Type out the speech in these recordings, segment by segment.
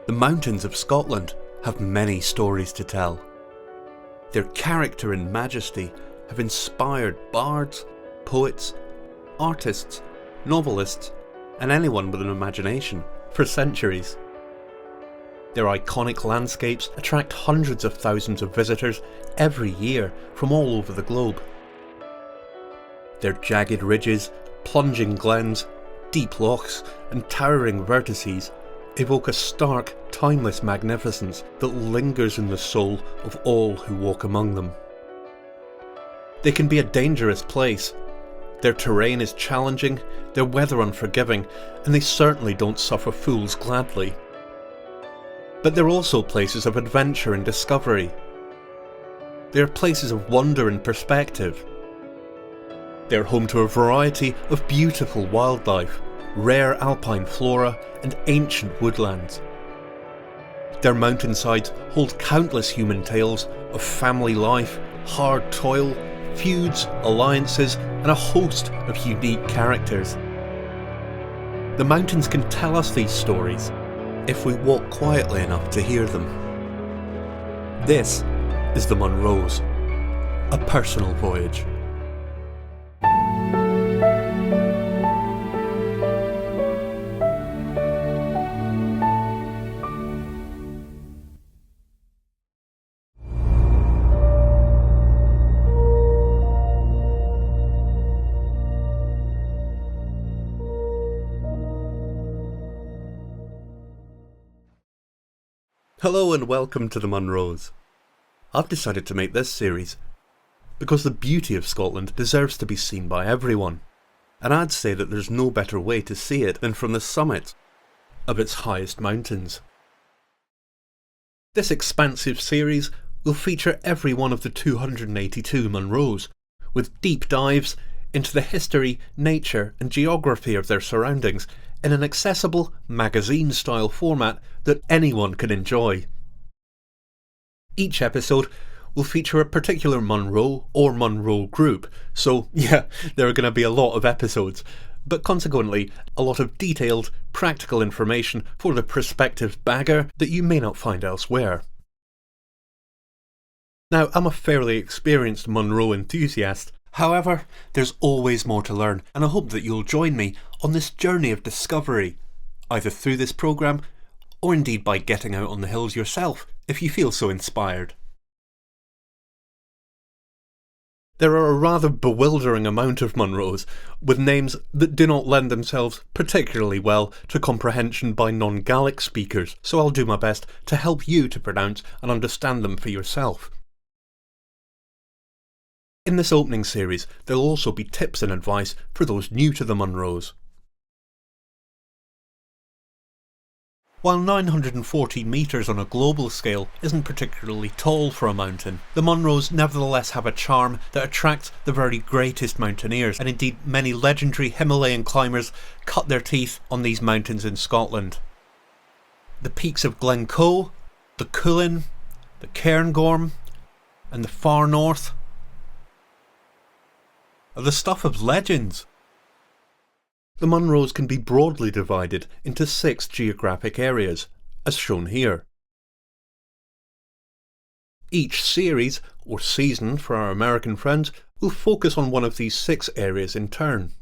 The mountains of Scotland have many stories to tell. Their character and majesty have inspired bards, poets, artists, novelists, and anyone with an imagination for centuries. Their iconic landscapes attract hundreds of thousands of visitors every year from all over the globe. Their jagged ridges, plunging glens, deep lochs, and towering vertices evoke a stark, timeless magnificence that lingers in the soul of all who walk among them. They can be a dangerous place. Their terrain is challenging, their weather unforgiving, and they certainly don't suffer fools gladly. But they're also places of adventure and discovery. They are places of wonder and perspective. They're home to a variety of beautiful wildlife, rare alpine flora, and ancient woodlands. Their mountainsides hold countless human tales of family life, hard toil, feuds, alliances, and a host of unique characters. The mountains can tell us these stories if we walk quietly enough to hear them. This is the Munros, a personal voyage. Hello and welcome to the Munros. I've decided to make this series because the beauty of Scotland deserves to be seen by everyone, and I'd say that there's no better way to see it than from the summit of its highest mountains. This expansive series will feature every one of the 282 Munros, with deep dives into the history, nature and geography of their surroundings in an accessible, magazine-style format that anyone can enjoy. Each episode will feature a particular Munro or Munro group, so yeah, there are going to be a lot of episodes, but consequently a lot of detailed, practical information for the prospective bagger that you may not find elsewhere. Now, I'm a fairly experienced Munro enthusiast. However, there's always more to learn, and I hope that you'll join me on this journey of discovery, either through this programme, or indeed by getting out on the hills yourself, if you feel so inspired. There are a rather bewildering amount of Munros, with names that do not lend themselves particularly well to comprehension by non-Gaelic speakers, so I'll do my best to help you to pronounce and understand them for yourself. In this opening series, there'll also be tips and advice for those new to the Munros. While 914 metres on a global scale isn't particularly tall for a mountain, the Munros nevertheless have a charm that attracts the very greatest mountaineers, and indeed many legendary Himalayan climbers cut their teeth on these mountains in Scotland. The peaks of Glencoe, the Cuillin, the Cairngorm, and the far north are the stuff of legends. The Munros can be broadly divided into 6 geographic areas, as shown here. Each series, or season for our American friends, will focus on one of these 6 areas in turn.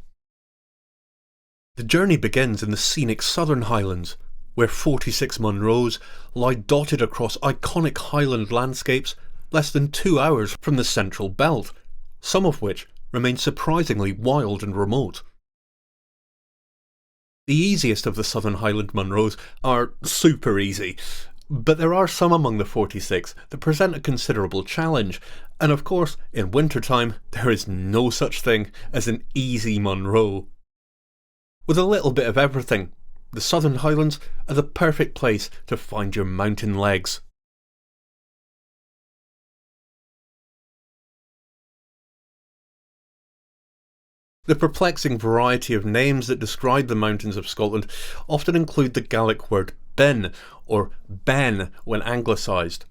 The journey begins in the scenic Southern Highlands, where 46 Munros lie dotted across iconic highland landscapes less than 2 hours from the central belt, some of which remain surprisingly wild and remote. The easiest of the Southern Highland Munros are super easy, but there are some among the 46 that present a considerable challenge, and of course, in wintertime, there is no such thing as an easy Munro. With a little bit of everything, the Southern Highlands are the perfect place to find your mountain legs. The perplexing variety of names that describe the mountains of Scotland often include the Gaelic word bin, or ben when anglicised.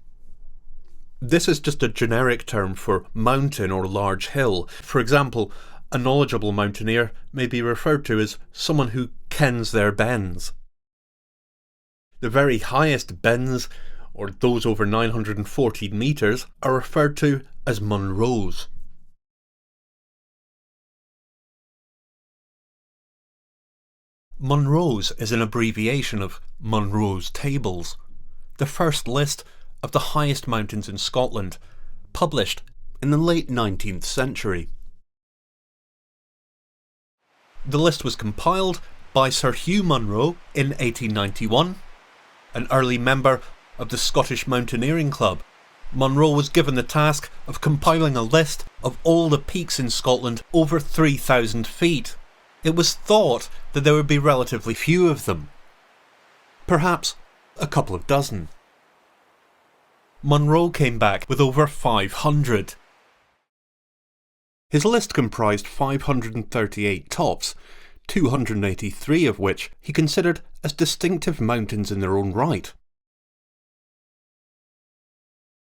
This is just a generic term for mountain or large hill. For example, a knowledgeable mountaineer may be referred to as someone who kens their bens. The very highest bens, or those over 914 metres, are referred to as Munros. Munros is an abbreviation of Munro's Tables, the first list of the highest mountains in Scotland, published in the late 19th century. The list was compiled by Sir Hugh Munro in 1891, an early member of the Scottish Mountaineering Club. Munro was given the task of compiling a list of all the peaks in Scotland over 3,000 feet. It was thought that there would be relatively few of them, perhaps a couple of dozen. Munro came back with over 500. His list comprised 538 tops, 283 of which he considered as distinctive mountains in their own right.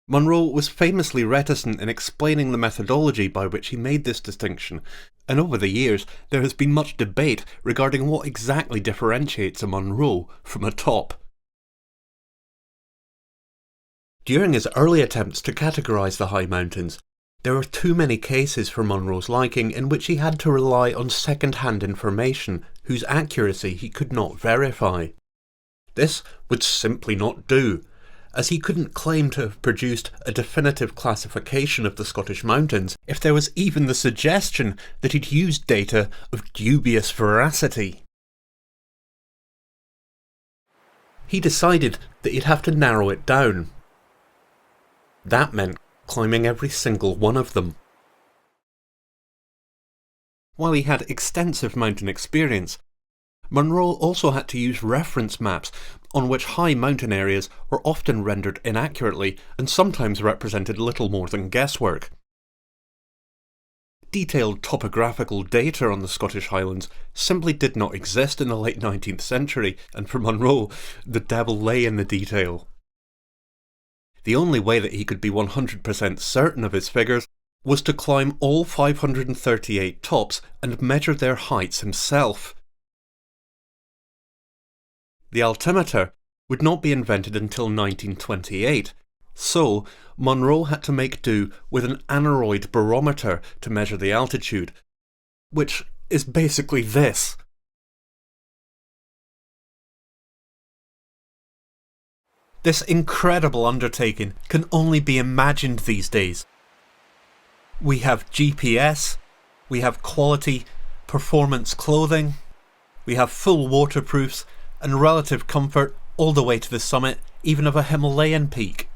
Munro was famously reticent in explaining the methodology by which he made this distinction, and over the years there has been much debate regarding what exactly differentiates a Munro from a top. During his early attempts to categorise the high mountains, there were too many cases for Munro's liking in which he had to rely on second-hand information whose accuracy he could not verify. This would simply not do, as he couldn't claim to have produced a definitive classification of the Scottish mountains if there was even the suggestion that he'd used data of dubious veracity. He decided that he'd have to narrow it down. That meant climbing every single one of them. While he had extensive mountain experience, Munro also had to use reference maps on which high mountain areas were often rendered inaccurately and sometimes represented little more than guesswork. Detailed topographical data on the Scottish Highlands simply did not exist in the late 19th century, and for Munro, the devil lay in the detail. The only way that he could be 100% certain of his figures was to climb all 538 tops and measure their heights himself. The altimeter would not be invented until 1928, so Munro had to make do with an aneroid barometer to measure the altitude, which is basically this. This incredible undertaking can only be imagined these days. We have GPS, we have quality performance clothing, we have full waterproofs and relative comfort all the way to the summit, even of a Himalayan peak.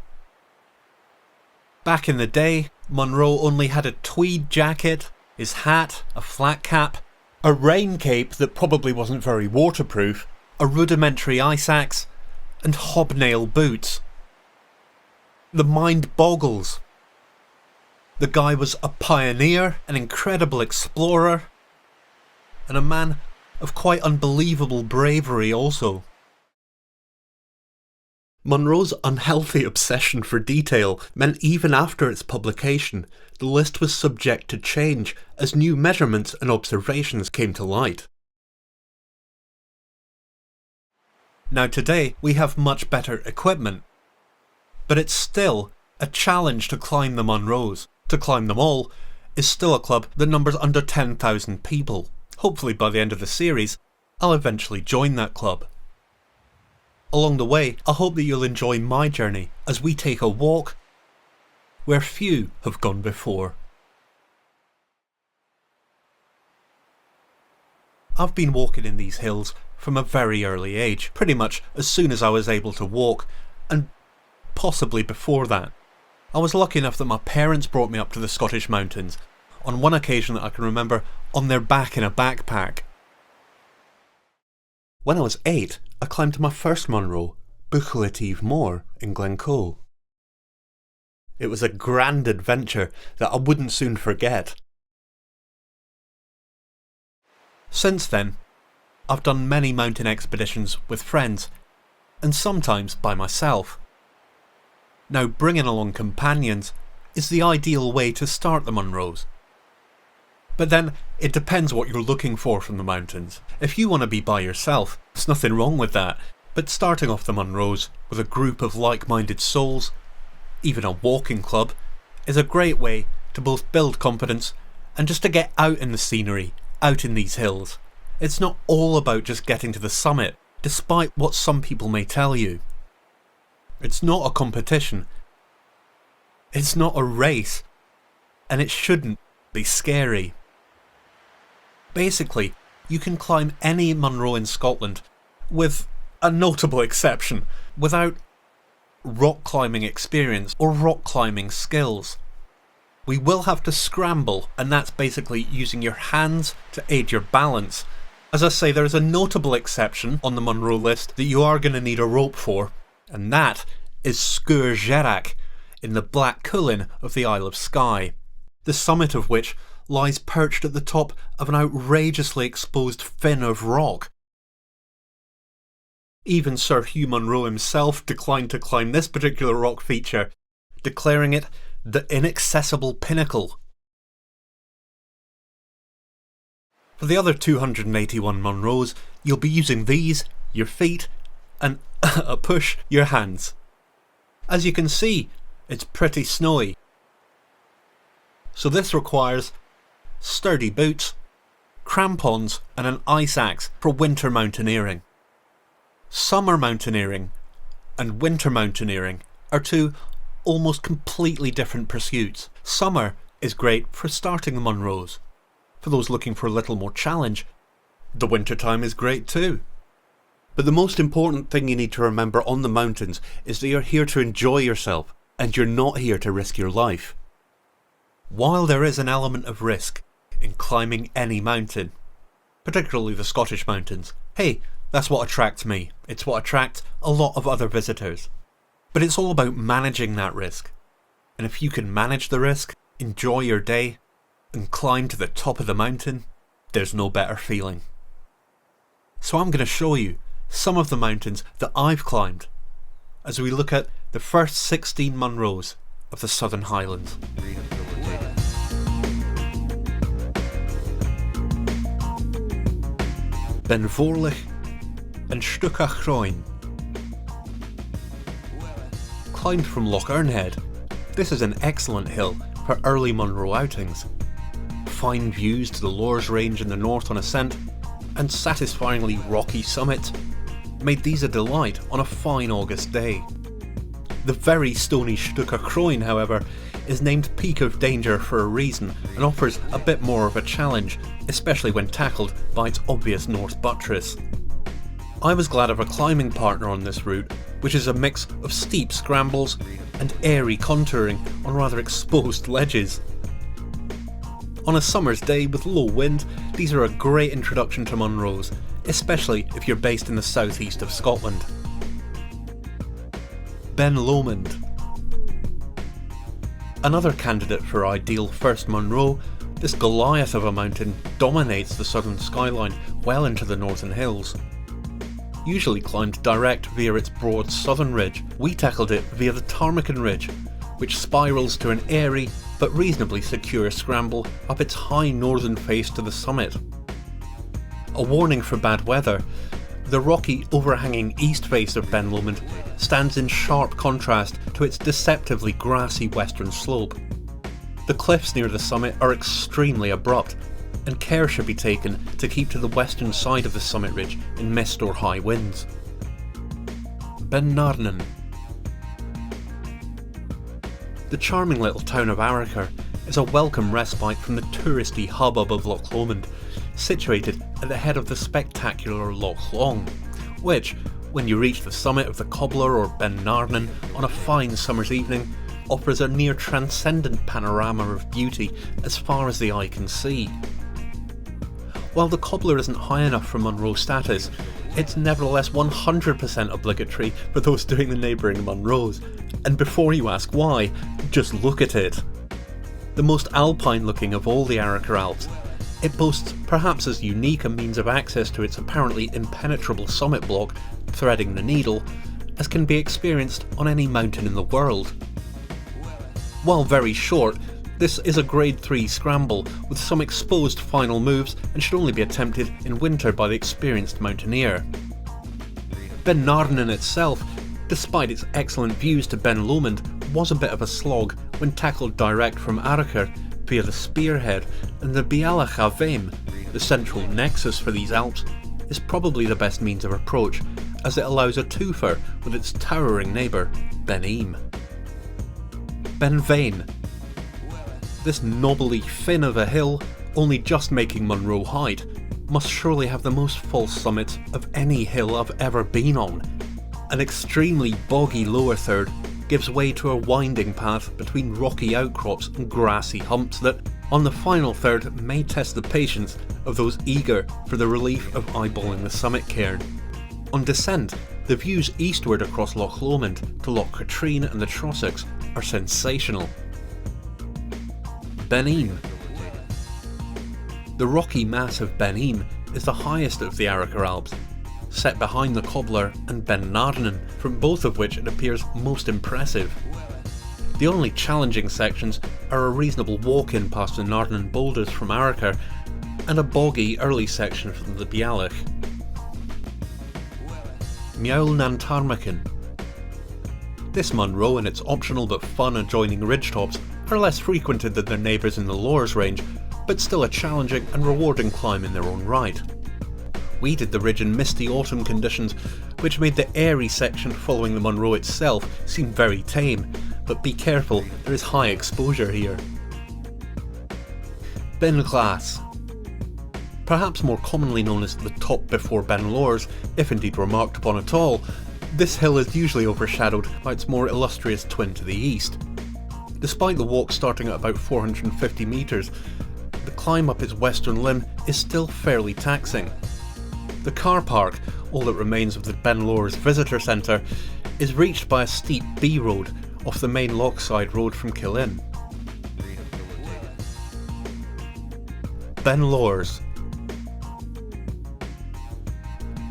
Back in the day, Munro only had a tweed jacket, his hat, a flat cap, a rain cape that probably wasn't very waterproof, a rudimentary ice axe, and hobnail boots. The mind boggles. The guy was a pioneer, an incredible explorer, and a man of quite unbelievable bravery also. Munro's unhealthy obsession for detail meant even after its publication, the list was subject to change as new measurements and observations came to light. Now today we have much better equipment, but it's still a challenge to climb the Munros. To climb them all is still a club that numbers under 10,000 people. Hopefully by the end of the series, I'll eventually join that club. Along the way, I hope that you'll enjoy my journey as we take a walk where few have gone before. I've been walking in these hills from a very early age, pretty much as soon as I was able to walk, and possibly before that. I was lucky enough that my parents brought me up to the Scottish mountains, on one occasion that I can remember, on their back in a backpack. When I was 8, I climbed to my first Munro, Buchletive Moor in Glencoe. It was a grand adventure that I wouldn't soon forget. Since then, I've done many mountain expeditions with friends, and sometimes by myself. Now, bringing along companions is the ideal way to start the Munros. But then, it depends what you're looking for from the mountains. If you want to be by yourself, there's nothing wrong with that. But starting off the Munros with a group of like-minded souls, even a walking club, is a great way to both build confidence and just to get out in the scenery, out in these hills. It's not all about just getting to the summit, despite what some people may tell you. It's not a competition. It's not a race. And it shouldn't be scary. Basically, you can climb any Munro in Scotland, with a notable exception, without rock climbing experience or rock climbing skills. We will have to scramble, and that's basically using your hands to aid your balance. As I say, there is a notable exception on the Munro list that you are going to need a rope for, and that is Sgurr Gerac in the Black Cuillin of the Isle of Skye, the summit of which lies perched at the top of an outrageously exposed fin of rock. Even Sir Hugh Munro himself declined to climb this particular rock feature, declaring it the inaccessible pinnacle. For the other 281 Munros, you'll be using these, your feet, and a push, your hands. As you can see, it's pretty snowy. So this requires sturdy boots, crampons and an ice axe for winter mountaineering. Summer mountaineering and winter mountaineering are two almost completely different pursuits. Summer is great for starting the Munros. For those looking for a little more challenge, the winter time is great too. But the most important thing you need to remember on the mountains is that you're here to enjoy yourself, and you're not here to risk your life. While there is an element of risk in climbing any mountain, particularly the Scottish mountains, hey, that's what attracts me. It's what attracts a lot of other visitors. But it's all about managing that risk. And if you can manage the risk, enjoy your day, and climb to the top of the mountain, there's no better feeling. So I'm going to show you some of the mountains that I've climbed as we look at the first 16 Munros of the Southern Highlands. Ben Vorlich and Stucachroin. Climbed from Loch Ernhead, this is an excellent hill for early Munro outings. Fine views to the Lors Range in the north on ascent, and satisfyingly rocky summits made these a delight on a fine August day. The very stony Stucachroin, however, is named Peak of Danger for a reason and offers a bit more of a challenge, especially when tackled by its obvious north buttress. I was glad of a climbing partner on this route, which is a mix of steep scrambles and airy contouring on rather exposed ledges. On a summer's day with low wind, these are a great introduction to Munros, especially if you're based in the southeast of Scotland. Ben Lomond. Another candidate for ideal first Munro, this Goliath of a mountain dominates the southern skyline well into the northern hills. Usually climbed direct via its broad southern ridge, we tackled it via the Ptarmigan Ridge, which spirals to an airy but reasonably secure scramble up its high northern face to the summit. A warning for bad weather, the rocky overhanging east face of Ben Lomond stands in sharp contrast to its deceptively grassy western slope. The cliffs near the summit are extremely abrupt, and care should be taken to keep to the western side of the summit ridge in mist or high winds. Ben Narnan. The charming little town of Arrochar is a welcome respite from the touristy hubbub of Loch Lomond, situated at the head of the spectacular Loch Long, which, when you reach the summit of the Cobbler or Ben Narnan on a fine summer's evening, offers a near transcendent panorama of beauty as far as the eye can see. While the Cobbler isn't high enough for Munro status, it's nevertheless 100% obligatory for those doing the neighbouring Munros, and before you ask why, just look at it. The most alpine looking of all the Arrochar Alps, it boasts perhaps as unique a means of access to its apparently impenetrable summit block, threading the needle, as can be experienced on any mountain in the world. While very short, this is a grade 3 scramble with some exposed final moves and should only be attempted in winter by the experienced mountaineer. Ben Narnan itself, despite its excellent views to Ben Lomond, was a bit of a slog when tackled direct from Arrochar via the spearhead, and the Bealach Aveim, the central nexus for these Alps, is probably the best means of approach, as it allows a twofer with its towering neighbour, Ben Eam. Ben Vain. This knobbly fin of a hill, only just making Munro height, must surely have the most false summits of any hill I've ever been on. An extremely boggy lower third gives way to a winding path between rocky outcrops and grassy humps that, on the final third, may test the patience of those eager for the relief of eyeballing the summit cairn. On descent, the views eastward across Loch Lomond to Loch Katrine and the Trossachs are sensational. Ben Eam. The rocky mass of Ben Eam is the highest of the Arrochar Alps, set behind the Cobbler and Ben Narnan, from both of which it appears most impressive. The only challenging sections are a reasonable walk-in past the Narnan boulders from Arrochar, and a boggy early section from the Bealach. Miaul nan Tarmachan. This Munro and its optional but fun adjoining ridgetops are less frequented than their neighbours in the Lors range, but still a challenging and rewarding climb in their own right. We did the ridge in misty autumn conditions, which made the airy section following the Munro itself seem very tame, but be careful, there is high exposure here. Ben Glass. Perhaps more commonly known as the top before Ben Lors, if indeed remarked upon at all, this hill is usually overshadowed by its more illustrious twin to the east. Despite the walk starting at about 450 metres, the climb up its western limb is still fairly taxing. The car park, all that remains of the Ben Lors Visitor Centre, is reached by a steep B road off the main Lochside road from Killin. Ben Lors.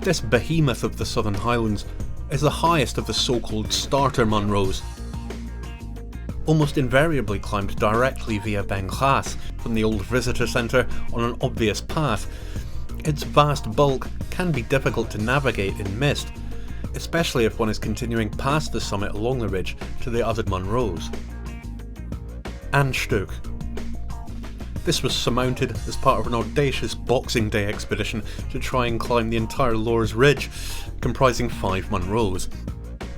This behemoth of the Southern Highlands is the highest of the so-called starter Munros, almost invariably climbed directly via Ben Glass from the old visitor centre on an obvious path. Its vast bulk can be difficult to navigate in mist, especially if one is continuing past the summit along the ridge to the other Munros. Anstück. This was surmounted as part of an audacious Boxing Day expedition to try and climb the entire Lors Ridge, comprising 5 Munros.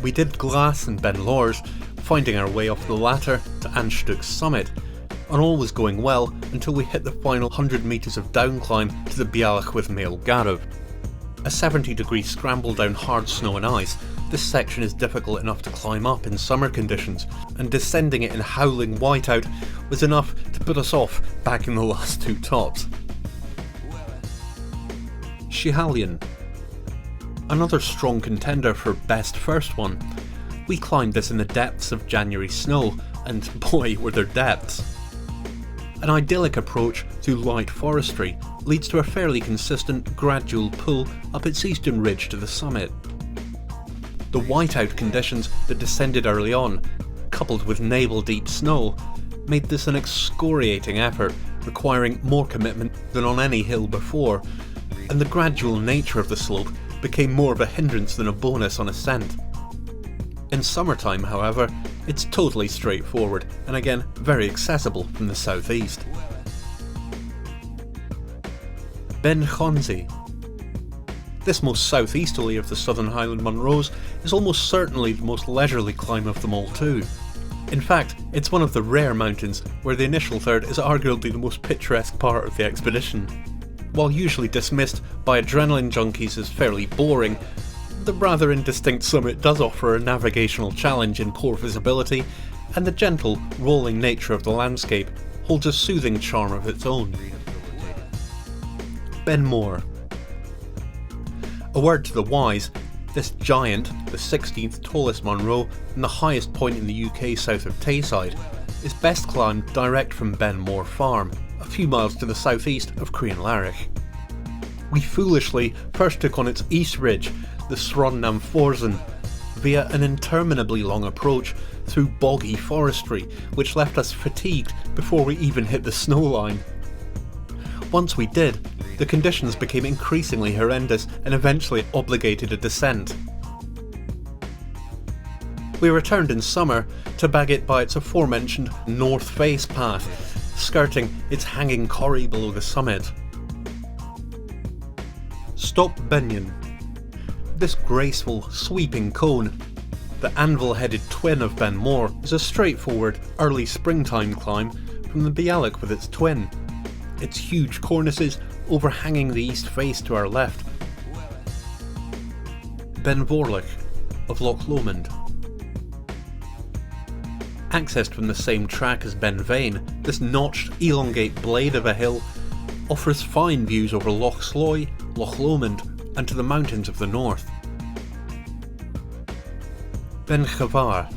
We did Glass and Ben Lors, finding our way off the latter to Anstück's summit, and all was going well until we hit the final 100 metres of downclimb to the Bealach with Mael Garib. A 70-degree scramble down hard snow and ice, this section is difficult enough to climb up in summer conditions, and descending it in howling whiteout was enough to put us off back in the last 2 tops. Schiehallion. Another strong contender for best first one. We climbed this in the depths of January snow, and boy were there depths. An idyllic approach through light forestry leads to a fairly consistent gradual pull up its eastern ridge to the summit. The whiteout conditions that descended early on, coupled with navel-deep snow, made this an excoriating effort, requiring more commitment than on any hill before, and the gradual nature of the slope became more of a hindrance than a bonus on ascent. In summertime, however, it's totally straightforward, and again very accessible from the southeast. Ben Khonzi. This most southeasterly of the Southern Highland Munros is almost certainly the most leisurely climb of them all too. In fact, it's one of the rare mountains where the initial third is arguably the most picturesque part of the expedition. While usually dismissed by adrenaline junkies as fairly boring, the rather indistinct summit does offer a navigational challenge in poor visibility, and the gentle, rolling nature of the landscape holds a soothing charm of its own. Ben More. A word to the wise, this giant, the 16th tallest Munro and the highest point in the UK south of Tayside, is best climbed direct from Ben More Farm, a few miles to the southeast of Crianlarich. We foolishly first took on its east ridge, the Sron nam Forzen, via an interminably long approach through boggy forestry, which left us fatigued before we even hit the snow line. Once we did, the conditions became increasingly horrendous and eventually obligated a descent. We returned in summer to bag it by its aforementioned north face path, skirting its hanging corrie below the summit. Stop Benyon. This graceful, sweeping cone, the anvil-headed twin of Ben More, is a straightforward, early springtime climb from the Bialik with its twin, its huge cornices overhanging the east face to our left. Ben Vorlich of Loch Lomond. Accessed from the same track as Ben Vane, this notched, elongate blade of a hill offers fine views over Loch Sloy, Loch Lomond and to the mountains of the north. Ben Chavar.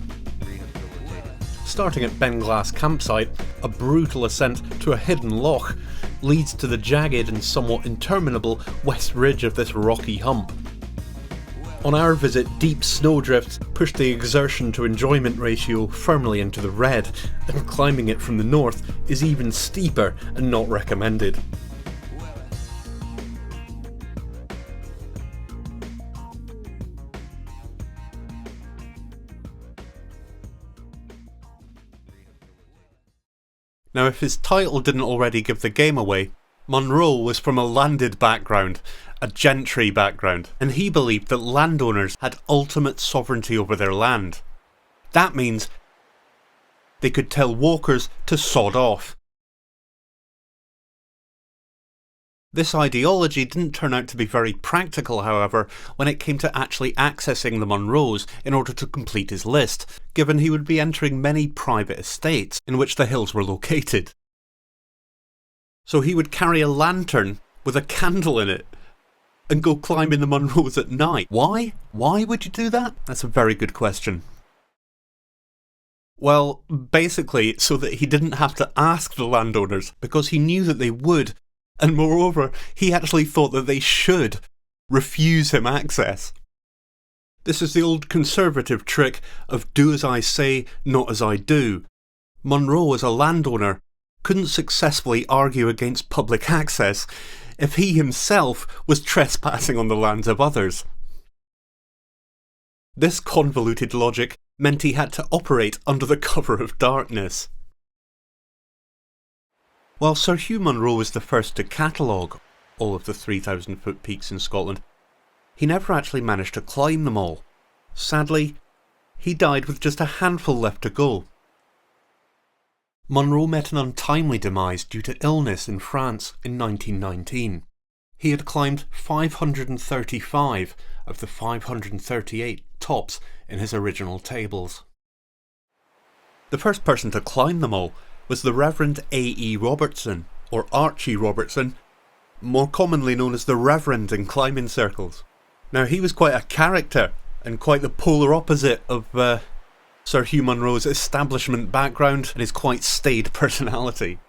Starting at Ben Glass campsite, a brutal ascent to a hidden loch leads to the jagged and somewhat interminable west ridge of this rocky hump. On our visit, deep snowdrifts pushed the exertion to enjoyment ratio firmly into the red, and climbing it from the north is even steeper and not recommended. Now, if his title didn't already give the game away, Munro was from a landed background, a gentry background, and he believed that landowners had ultimate sovereignty over their land. That means they could tell walkers to sod off. This ideology didn't turn out to be very practical, however, when it came to actually accessing the Munros in order to complete his list, given he would be entering many private estates in which the hills were located. So he would carry a lantern with a candle in it and go climbing the Munros at night. Why? Why would you do that? That's a very good question. Well, basically so that he didn't have to ask the landowners, because he knew that they would, and moreover, he actually thought that they should refuse him access. This is the old conservative trick of do as I say, not as I do. Munro, as a landowner, couldn't successfully argue against public access if he himself was trespassing on the lands of others. This convoluted logic meant he had to operate under the cover of darkness. While Sir Hugh Munro was the first to catalogue all of the 3,000-foot peaks in Scotland, he never actually managed to climb them all. Sadly, he died with just a handful left to go. Munro met an untimely demise due to illness in France in 1919. He had climbed 535 of the 538 tops in his original tables. The first person to climb them all was the Reverend A.E. Robertson, or Archie Robertson, more commonly known as the Reverend in climbing circles. Now, he was quite a character, and quite the polar opposite of Sir Hugh Munro's establishment background and his quite staid personality.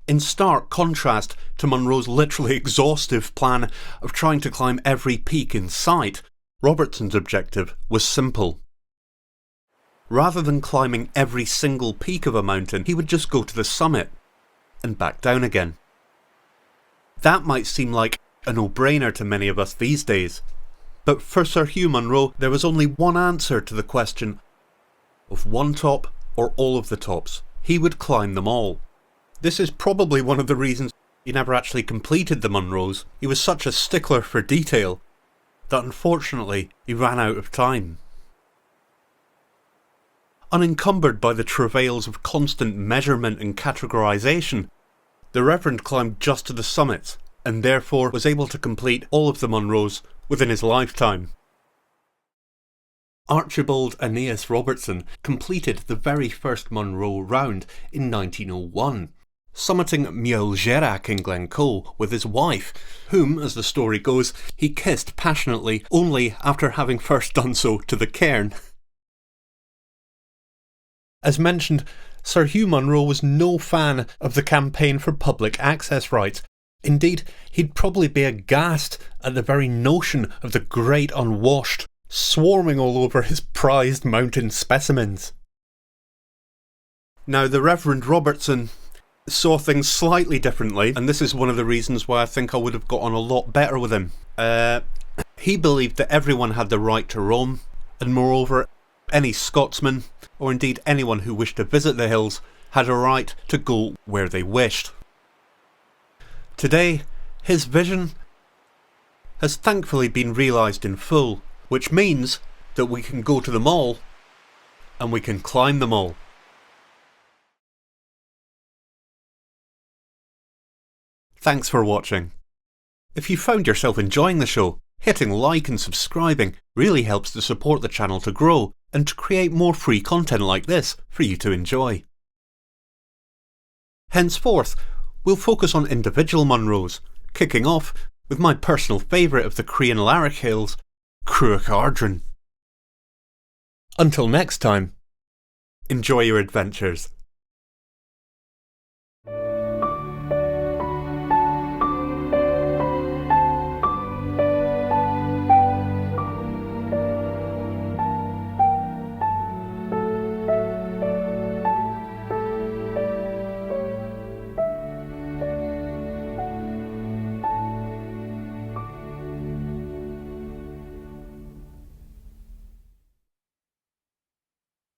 In stark contrast to Munro's literally exhaustive plan of trying to climb every peak in sight, Robertson's objective was simple. Rather than climbing every single peak of a mountain, he would just go to the summit and back down again. That might seem like a no-brainer to many of us these days, but for Sir Hugh Munro there was only one answer to the question of one top or all of the tops. He would climb them all. This is probably one of the reasons he never actually completed the Munros. He was such a stickler for detail that unfortunately he ran out of time. Unencumbered by the travails of constant measurement and categorisation, the Reverend climbed just to the summits, and therefore was able to complete all of the Munros within his lifetime. Archibald Aeneas Robertson completed the very first Munro round in 1901, summiting Muel Gerac in Glencoe with his wife, whom, as the story goes, he kissed passionately only after having first done so to the cairn. As mentioned, Sir Hugh Munro was no fan of the campaign for public access rights. Indeed, he'd probably be aghast at the very notion of the great unwashed swarming all over his prized mountain specimens. Now, the Reverend Robertson saw things slightly differently, and this is one of the reasons why I think I would have got on a lot better with him. He believed that everyone had the right to roam, and moreover, any Scotsman, or indeed anyone who wished to visit the hills, had a right to go where they wished. Today, his vision has thankfully been realised in full, which means that we can go to them all, and we can climb them all. Thanks for watching. If you found yourself enjoying the show, hitting like and subscribing really helps to support the channel to grow and to create more free content like this for you to enjoy. Henceforth, we'll focus on individual Munros, kicking off with my personal favourite of the Crianal Arroch Hills, Arrochar. Until next time, enjoy your adventures.